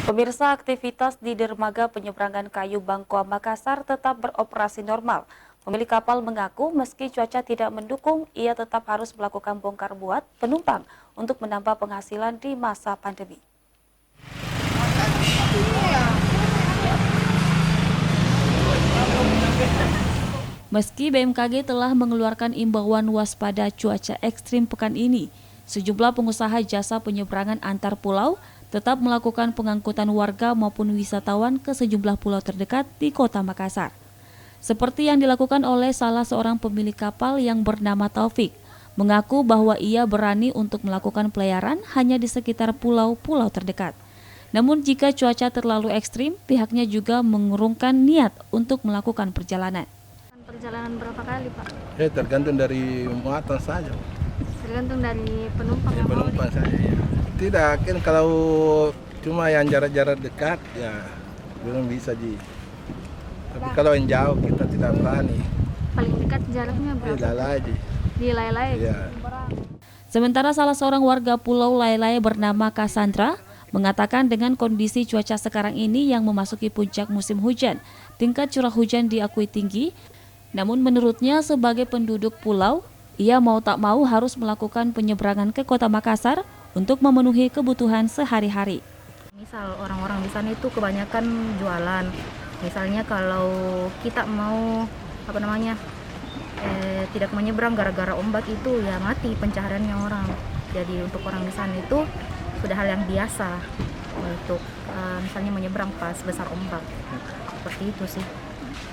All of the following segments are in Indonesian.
Pemirsa, aktivitas di dermaga penyeberangan kayu Bangkoa Makassar tetap beroperasi normal. Pemilik kapal mengaku meski cuaca tidak mendukung, ia tetap harus melakukan bongkar muat penumpang untuk menambah penghasilan di masa pandemi. Meski BMKG telah mengeluarkan imbauan waspada cuaca ekstrim pekan ini, sejumlah pengusaha jasa penyeberangan antar pulau tetap melakukan pengangkutan warga maupun wisatawan ke sejumlah pulau terdekat di Kota Makassar. Seperti yang dilakukan oleh salah seorang pemilik kapal yang bernama Taufik, mengaku bahwa ia berani untuk melakukan pelayaran hanya di sekitar pulau-pulau terdekat. Namun jika cuaca terlalu ekstrim, pihaknya juga mengurungkan niat untuk melakukan perjalanan. Perjalanan berapa kali, Pak? Tergantung dari muatan saja. Tergantung dari penumpang yang mau. Penumpang saja ya. Tidak, kan kalau cuma yang jarak-jarak dekat ya belum bisa Ji. Tapi kalau yang jauh kita tidak berani. Paling dekat jaraknya berapa? Di Lalai. Di Lalai. Ya. Sementara salah seorang warga Pulau Lalai bernama Cassandra mengatakan dengan kondisi cuaca sekarang ini yang memasuki puncak musim hujan, tingkat curah hujan diakui tinggi. Namun menurutnya sebagai penduduk pulau, ia mau tak mau harus melakukan penyeberangan ke Kota Makassar untuk memenuhi kebutuhan sehari-hari. Misal orang-orang di sana itu kebanyakan jualan. Misalnya kalau kita mau tidak menyeberang gara-gara ombak itu ya mati pencahariannya orang. Jadi untuk orang di sana itu sudah hal yang biasa untuk misalnya menyeberang pas besar ombak. Seperti itu sih.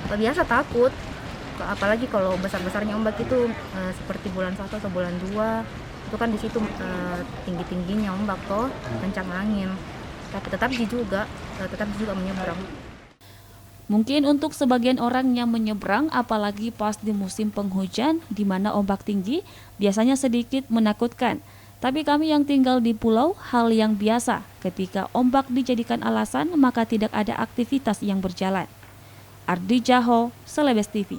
Biasa takut. Apalagi kalau besar-besarnya ombak itu seperti bulan 1 atau bulan 2 itu kan di situ tinggi-tingginya ombak toh, kencang angin. Tapi tetap juga menyeberang. Mungkin untuk sebagian orang yang menyeberang apalagi pas di musim penghujan di mana ombak tinggi biasanya sedikit menakutkan. Tapi kami yang tinggal di pulau hal yang biasa. Ketika ombak dijadikan alasan maka tidak ada aktivitas yang berjalan. Ardi Jaho, Celebes TV.